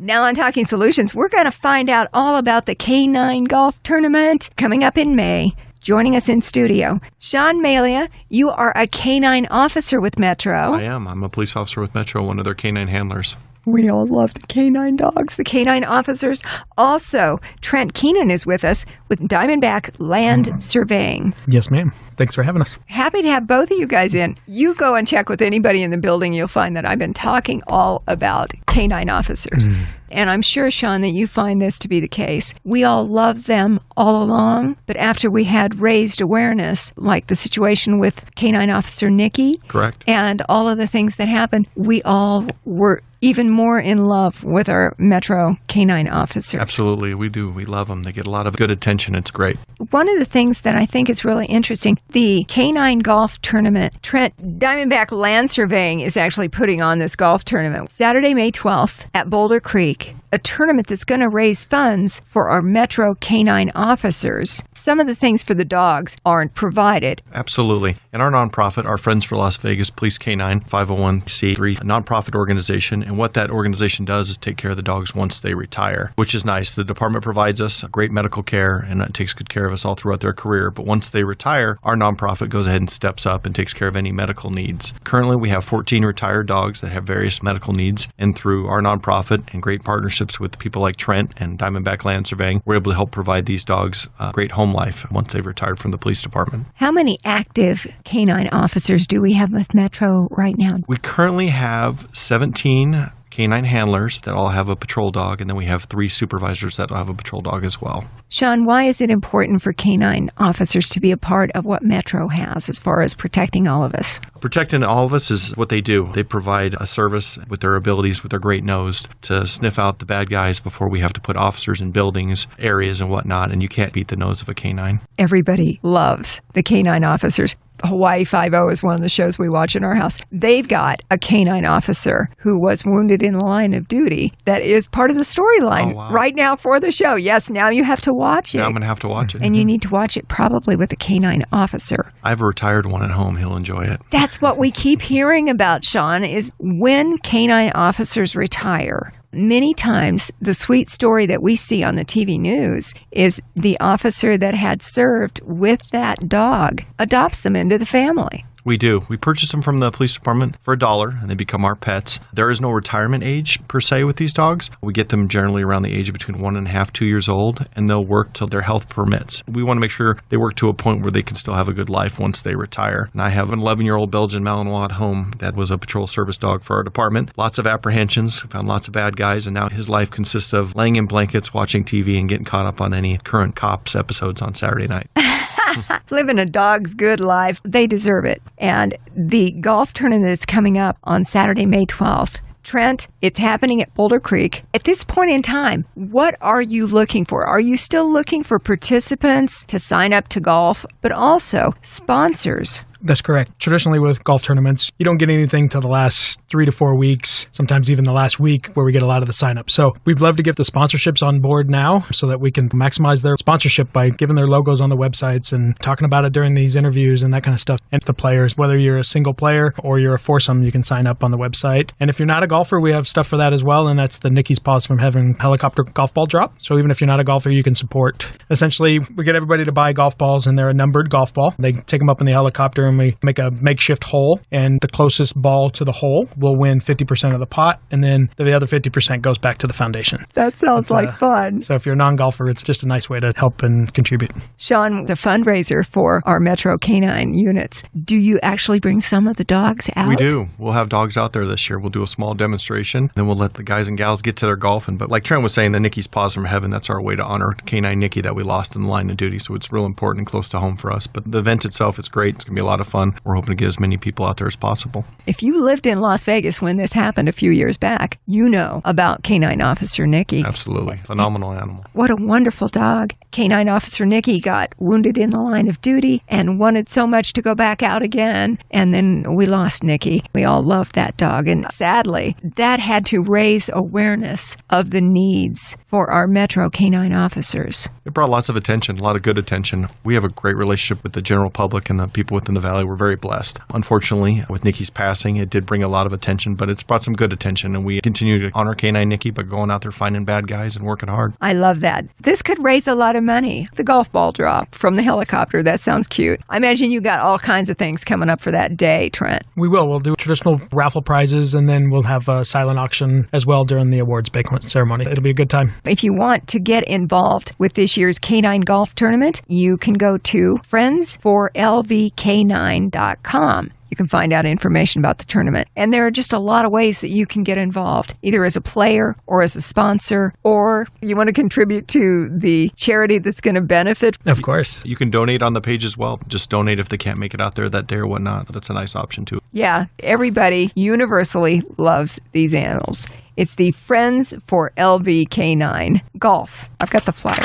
Now on Talking Solutions, we're going to find out all about the K-9 golf tournament coming up in May. Joining us in studio, Sean Maila, you are a K-9 officer with Metro. I am. I'm a police officer with Metro, one of their K-9 handlers. We all love the K-9 dogs, the K-9 officers. Also, Trent Keenan is with us with Diamondback Land Surveying. Yes, ma'am. Thanks for having us. Happy to have both of you guys in. You go and check with anybody in the building. You'll find that I've been talking all about K-9 officers. And I'm sure, Sean, that you find this to be the case. We all love them all along, but after we had raised awareness, like the situation with K-9 officer Nikki. Correct. And all of the things that happened, we all were even more in love with our Metro K-9 officers. Absolutely, we do. We love them. They get a lot of good attention. It's great. One of the things that I think is really interesting, the K-9 golf tournament, Trent, Diamondback Land Surveying is actually putting on this golf tournament Saturday, May 12th at Boulder Creek, a tournament that's going to raise funds for our Metro K-9 officers. Some of the things for the dogs aren't provided. Absolutely. And our nonprofit, our Friends for Las Vegas Police K-9, 501c3, a nonprofit organization. And what that organization does is take care of the dogs once they retire, which is nice. The department provides us great medical care and it takes good care of us all throughout their career. But once they retire, our nonprofit goes ahead and steps up and takes care of any medical needs. Currently, we have 14 retired dogs that have various medical needs. And through our nonprofit and great partnerships with people like Trent and Diamondback Land Surveying, we're able to help provide these dogs a great home life once they've retired from the police department. How many active K-9 officers do we have with Metro right now? We currently have 17 K-9 handlers that all have a patrol dog, and then we have 3 supervisors that have a patrol dog as well. Sean, why is it important for K-9 officers to be a part of what Metro has as far as protecting all of us? Protecting all of us is what they do. They provide a service with their abilities, with their great nose, to sniff out the bad guys before we have to put officers in buildings, areas, and whatnot, and you can't beat the nose of a K-9. Everybody loves the K-9 officers. Hawaii Five-0 is one of the shows we watch in our house. They've got a K-9 officer who was wounded in the line of duty that is part of the storyline right now for the show. Yes, now you have to watch it. Now I'm going to have to watch it. And you need to watch it probably with a K-9 officer. I have a retired one at home. He'll enjoy it. That's what we keep hearing about, Sean, is when K-9 officers retire, many times, the sweet story that we see on the TV news is the officer that had served with that dog adopts them into the family. We do. We purchase them from the police department for $1, and they become our pets. There is no retirement age, per se, with these dogs. We get them generally around the age of between 1.5, 2 years old, and they'll work till their health permits. We want to make sure they work to a point where they can still have a good life once they retire. And I have an 11-year-old Belgian Malinois at home that was a patrol service dog for our department. Lots of apprehensions, found lots of bad guys, and now his life consists of laying in blankets, watching TV, and getting caught up on any current Cops episodes on Saturday night. Living a dog's good life. They deserve it. And the golf tournament that's coming up on Saturday, May 12th, Trent, it's happening at Boulder Creek. At this point in time, what are you looking for? Are you still looking for participants to sign up to golf, but also sponsors? That's correct. Traditionally with golf tournaments, you don't get anything till the last 3 to 4 weeks, sometimes even the last week where we get a lot of the sign-ups. So we'd love to get the sponsorships on board now so that we can maximize their sponsorship by giving their logos on the websites and talking about it during these interviews and that kind of stuff. And the players, whether you're a single player or you're a foursome, you can sign up on the website. And if you're not a golfer, we have stuff for that as well, and that's the Nikki's Paws from Heaven helicopter golf ball drop. So even if you're not a golfer, you can support. Essentially, we get everybody to buy golf balls, and they're a numbered golf ball. They take them up in the helicopter, and we make a makeshift hole, and the closest ball to the hole will win 50% of the pot, and then the other 50% goes back to the foundation. That sounds like fun. So if you're a non-golfer, it's just a nice way to help and contribute. Sean, the fundraiser for our Metro K-9 units, do you actually bring some of the dogs out? We do. We'll have dogs out there this year. We'll do a small demonstration, then we'll let the guys and gals get to their golfing. But like Trent was saying, the Nikki's Paws from Heaven, that's our way to honor K-9 Nikki that we lost in the line of duty. So it's real important and close to home for us. But the event itself is great. It's going to be a lot of fun. We're hoping to get as many people out there as possible. If you lived in Las Vegas when this happened a few years back, you know about K-9 Officer Nikki. Absolutely. Phenomenal animal. What a wonderful dog. K-9 Officer Nikki got wounded in the line of duty and wanted so much to go back out again. And then we lost Nikki. We all loved that dog. And sadly, that had to raise awareness of the needs for our Metro K-9 officers. It brought lots of attention, a lot of good attention. We have a great relationship with the general public and the people within the Valley. We're very blessed. Unfortunately, with Nikki's passing, it did bring a lot of attention, but it's brought some good attention, and we continue to honor K-9 Nikki by going out there finding bad guys and working hard. I love that. This could raise a lot of money. The golf ball drop from the helicopter, that sounds cute. I imagine you got all kinds of things coming up for that day, Trent. We will. We'll do traditional raffle prizes, and then we'll have a silent auction as well during the awards banquet ceremony. It'll be a good time. If you want to get involved with this year's K-9 golf tournament, you can go to friendsforlvk9.com. You can find out information about the tournament. And there are just a lot of ways that you can get involved, either as a player or as a sponsor, or you want to contribute to the charity that's going to benefit. Of course. You can donate on the page as well. Just donate if they can't make it out there that day or whatnot. That's a nice option too. Yeah, everybody universally loves these animals. It's the Friends for LVK9 Golf. I've got the flyer.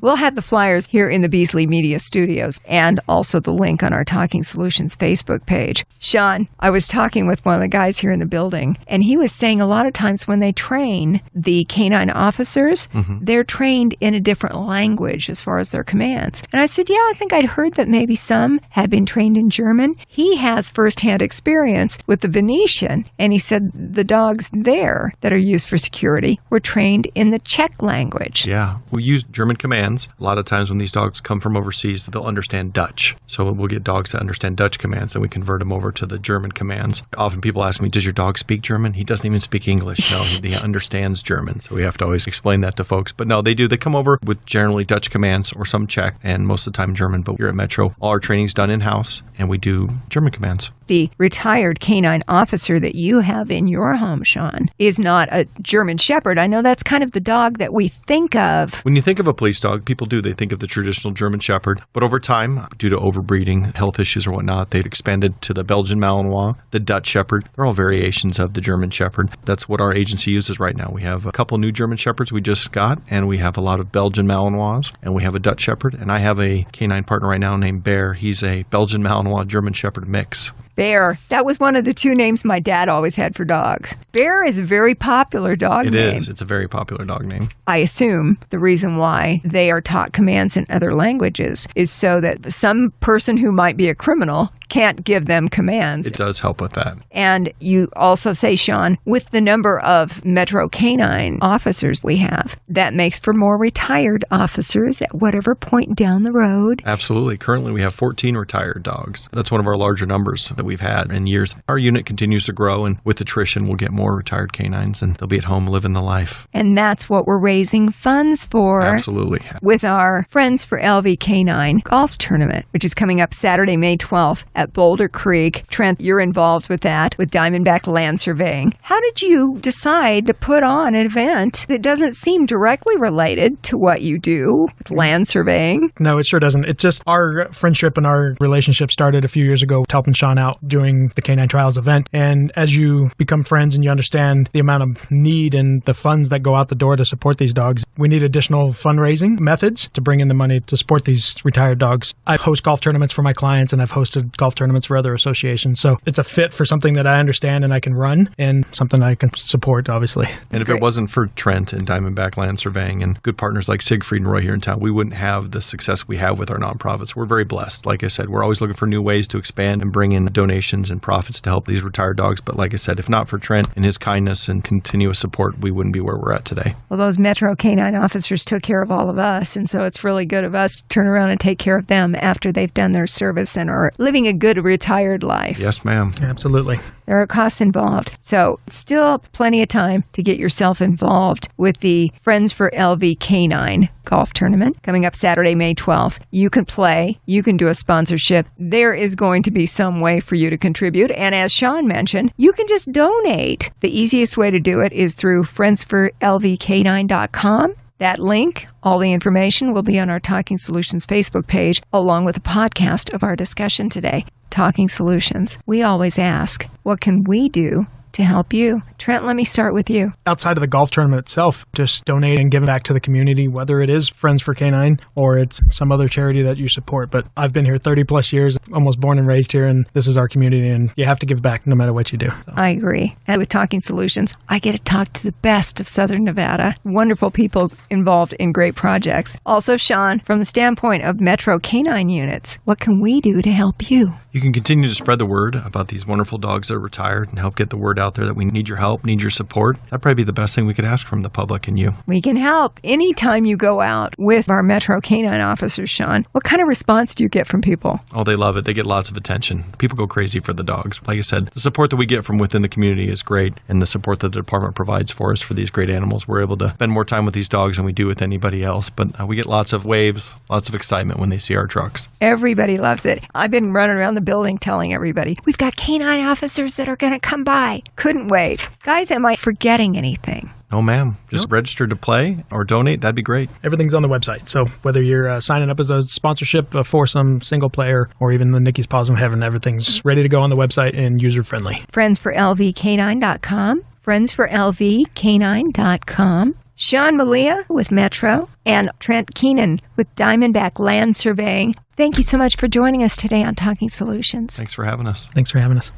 We'll have the flyers here in the Beasley Media Studios and also the link on our Talking Solutions Facebook page. Sean, I was talking with one of the guys here in the building, and he was saying a lot of times when they train the K-9 officers, they're trained in a different language as far as their commands. And I said, yeah, I think I'd heard that maybe some had been trained in German. He has firsthand experience with the Venetian, and he said the dogs there that are used for security were trained in the Czech language. Yeah, we use German commands. A lot of times when these dogs come from overseas, they'll understand Dutch. So we'll get dogs that understand Dutch commands, and we convert them over to the German commands. Often people ask me, does your dog speak German? He doesn't even speak English. No, he understands German. So we have to always explain that to folks. But no, they do. They come over with generally Dutch commands or some Czech, and most of the time German. But here at Metro, all our training's done in-house, and we do German commands. The retired K-9 officer that you have in your home, Sean, is not a German Shepherd. I know that's kind of the dog that we think of. When you think of a police dog, people do. They think of the traditional German Shepherd. But over time, due to overbreeding, health issues or whatnot, they've expanded to the Belgian Malinois, the Dutch Shepherd. They're all variations of the German Shepherd. That's what our agency uses right now. We have a couple new German Shepherds we just got, and we have a lot of Belgian Malinois, and we have a Dutch Shepherd. And I have a K-9 partner right now named Bear. He's a Belgian Malinois German Shepherd mix. Bear. That was one of the two names my dad always had for dogs. Bear is a very popular dog name. It is. It's a very popular dog name. I assume the reason why they are taught commands in other languages is so that some person who might be a criminal can't give them commands. It does help with that. And you also say, Sean, with the number of Metro K-9 officers we have, that makes for more retired officers at whatever point down the road. Absolutely. Currently, we have 14 retired dogs. That's one of our larger numbers that we've had in years. Our unit continues to grow, and with attrition, we'll get more retired canines, and they'll be at home living the life. And that's what we're raising funds for. Absolutely. With our Friends for LVK9 golf tournament, which is coming up Saturday, May 12th at Boulder Creek. Trent, you're involved with that, with Diamondback Land Surveying. How did you decide to put on an event that doesn't seem directly related to what you do with land surveying? No, it sure doesn't. It's just our friendship and our relationship started a few years ago helping Sean out doing the K-9 Trials event. And as you become friends and you understand the amount of need and the funds that go out the door to support these dogs, we need additional fundraising methods to bring in the money to support these retired dogs. I host golf tournaments for my clients, and I've hosted golf tournaments for other associations. So it's a fit for something that I understand and I can run, and something I can support, obviously. And if it wasn't for Trent and Diamondback Land Surveying and good partners like Siegfried and Roy here in town, we wouldn't have the success we have with our nonprofits. We're very blessed. Like I said, we're always looking for new ways to expand and bring in donations and profits to help these retired dogs. But like I said, if not for Trent and his kindness and continuous support, we wouldn't be where we're at today. Well, those Metro K-9 officers took care of all of us, and so it's really good of us to turn around and take care of them after they've done their service and are living a good retired life. Yes, ma'am. Absolutely. There are costs involved. So still plenty of time to get yourself involved with the Friends for LVK9 golf tournament coming up Saturday, May 12th. You can play. You can do a sponsorship. There is going to be some way for you to contribute. And as Sean mentioned, you can just donate. The easiest way to do it is through friendsforlvk9.com. That link, all the information will be on our Talking Solutions Facebook page, along with a podcast of our discussion today. Talking Solutions. We always ask, what can we do to help you? Trent, let me start with you. Outside of the golf tournament itself, just donate and give back to the community, whether it is Friends for K-9 or it's some other charity that you support. But I've been here 30 plus years, almost born and raised here, and this is our community, and you have to give back no matter what you do. So. I agree. And with Talking Solutions, I get to talk to the best of Southern Nevada. Wonderful people involved in great projects. Also, Sean, from the standpoint of Metro K-9 units, what can we do to help you? You can continue to spread the word about these wonderful dogs that are retired and help get the word out there that we need your help, need your support. That'd probably be the best thing we could ask from the public and you. We can help. Anytime you go out with our Metro K-9 officers, Sean, what kind of response do you get from people? Oh, they love it. They get lots of attention. People go crazy for the dogs. Like I said, the support that we get from within the community is great, and the support that the department provides for us for these great animals. We're able to spend more time with these dogs than we do with anybody else, but we get lots of waves, lots of excitement when they see our trucks. Everybody loves it. I've been running around the building telling everybody, we've got K-9 officers that are going to come by. Couldn't wait. Guys, am I forgetting anything? No, ma'am. Just register to play or donate. That'd be great. Everything's on the website. So whether you're signing up as a sponsorship for some single player or even the Nikki's Paws of Heaven, everything's ready to go on the website and user-friendly. Friendsforlvk9.com, friendsforlvk9.com. Sean Malia with Metro and Trent Keenan with Diamondback Land Surveying. Thank you so much for joining us today on Talking Solutions. Thanks for having us. Thanks for having us.